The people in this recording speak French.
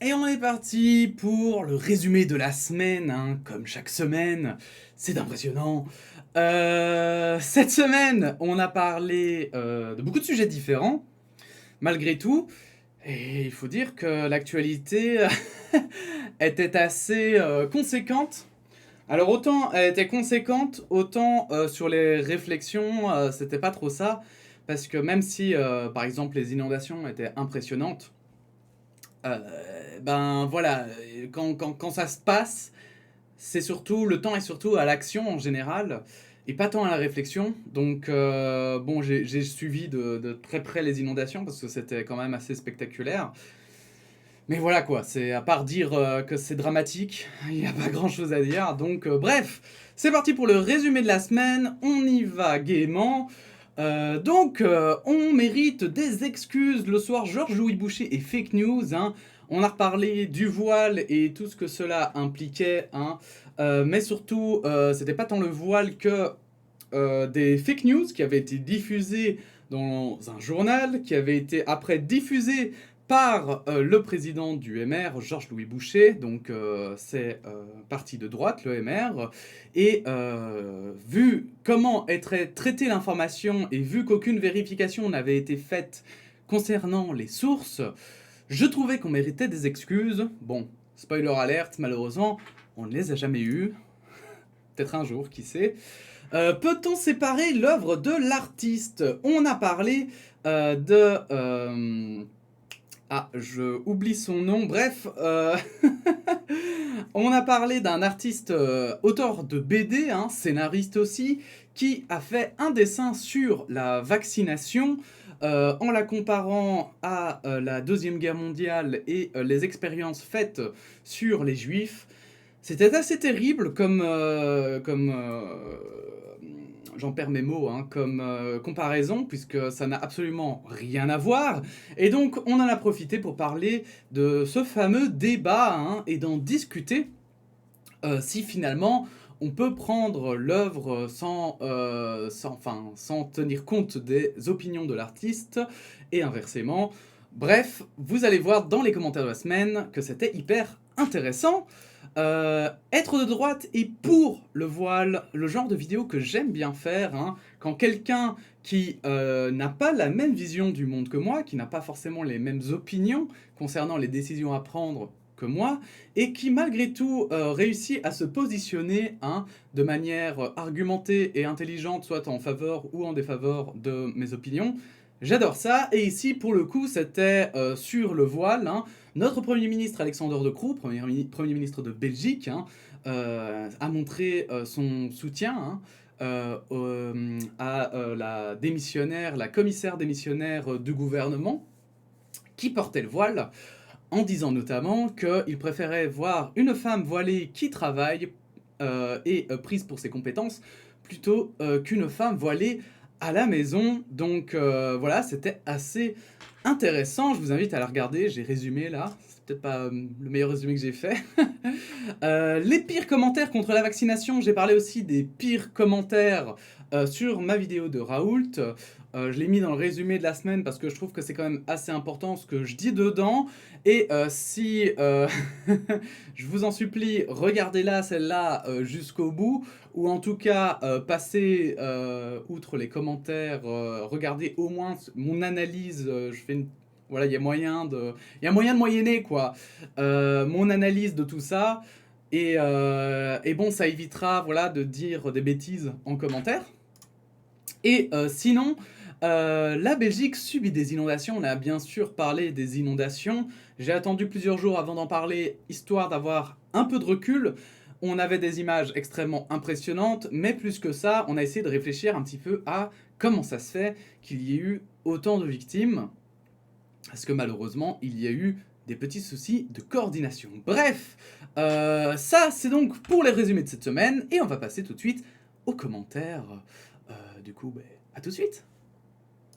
Et on est parti pour le résumé de la semaine, hein, comme chaque semaine. C'est impressionnant. Cette semaine, on a parlé de beaucoup de sujets différents, malgré tout. Et il faut dire que l'actualité était assez conséquente. Alors autant elle était conséquente, autant sur les réflexions, c'était pas trop ça. Parce que même si, par exemple, les inondations étaient impressionnantes, ben voilà, quand ça se passe, c'est surtout, le temps est surtout à l'action en général, et pas tant à la réflexion. Donc bon, j'ai suivi de très près les inondations, parce que c'était quand même assez spectaculaire. Mais voilà quoi, c'est à part dire que c'est dramatique, il n'y a pas grand chose à dire. Donc bref, c'est parti pour le résumé de la semaine, on y va gaiement. On mérite des excuses. Le soir, Georges-Louis Boucher et fake news. Hein. On a reparlé du voile et tout ce que cela impliquait. Hein. Mais surtout, c'était pas tant le voile que des fake news qui avaient été diffusées dans un journal, qui avaient été après diffusées par le président du MR, Georges-Louis Boucher, donc c'est parti de droite, le MR, et vu comment être traitée l'information et vu qu'aucune vérification n'avait été faite concernant les sources, je trouvais qu'on méritait des excuses. Bon, spoiler alerte, malheureusement, on ne les a jamais eues. Peut-être un jour, qui sait. Peut-on séparer l'œuvre de l'artiste? On a parlé de... Ah, je oublie son nom. Bref, on a parlé d'un artiste auteur de BD, hein, scénariste aussi, qui a fait un dessin sur la vaccination en la comparant à la Deuxième Guerre mondiale et les expériences faites sur les Juifs. C'était assez terrible j'en perds mes mots, hein, comme comparaison, puisque ça n'a absolument rien à voir. Et donc, on en a profité pour parler de ce fameux débat, hein, et d'en discuter si finalement on peut prendre l'œuvre sans tenir compte des opinions de l'artiste, et inversement. Bref, vous allez voir dans les commentaires de la semaine que c'était hyper intéressant. Être de droite et pour le voile, le genre de vidéo que j'aime bien faire, hein, quand quelqu'un qui n'a pas la même vision du monde que moi, qui n'a pas forcément les mêmes opinions concernant les décisions à prendre que moi, et qui malgré tout réussit à se positionner, hein, de manière argumentée et intelligente, soit en faveur ou en défaveur de mes opinions. J'adore ça, et ici pour le coup c'était sur le voile, hein. Notre Premier ministre Alexander De Croo, Premier ministre de Belgique, hein, a montré son soutien, hein, à la commissaire démissionnaire du gouvernement, qui portait le voile, en disant notamment qu'il préférait voir une femme voilée qui travaille et prise pour ses compétences, plutôt qu'une femme voilée à la maison. Donc voilà, c'était assez intéressant. Je vous invite à la regarder. J'ai résumé là. C'est peut-être pas le meilleur résumé que j'ai fait. Les pires commentaires contre la vaccination. J'ai parlé aussi des pires commentaires sur ma vidéo de Raoult. Je l'ai mis dans le résumé de la semaine parce que je trouve que c'est quand même assez important ce que je dis dedans. Et si je vous en supplie, regardez-la celle-là jusqu'au bout, ou en tout cas passez outre les commentaires, regardez au moins mon analyse. Je fais une voilà, il y a moyen de moyenner quoi. Mon analyse de tout ça. Et bon, ça évitera voilà de dire des bêtises en commentaire. Et sinon, la Belgique subit des inondations. On a bien sûr parlé des inondations. J'ai attendu plusieurs jours avant d'en parler, histoire d'avoir un peu de recul. On avait des images extrêmement impressionnantes, mais plus que ça, on a essayé de réfléchir un petit peu à comment ça se fait qu'il y ait eu autant de victimes. Parce que malheureusement, il y a eu des petits soucis de coordination. Bref, ça c'est donc pour les résumés de cette semaine, et on va passer tout de suite aux commentaires. Du coup, à tout de suite.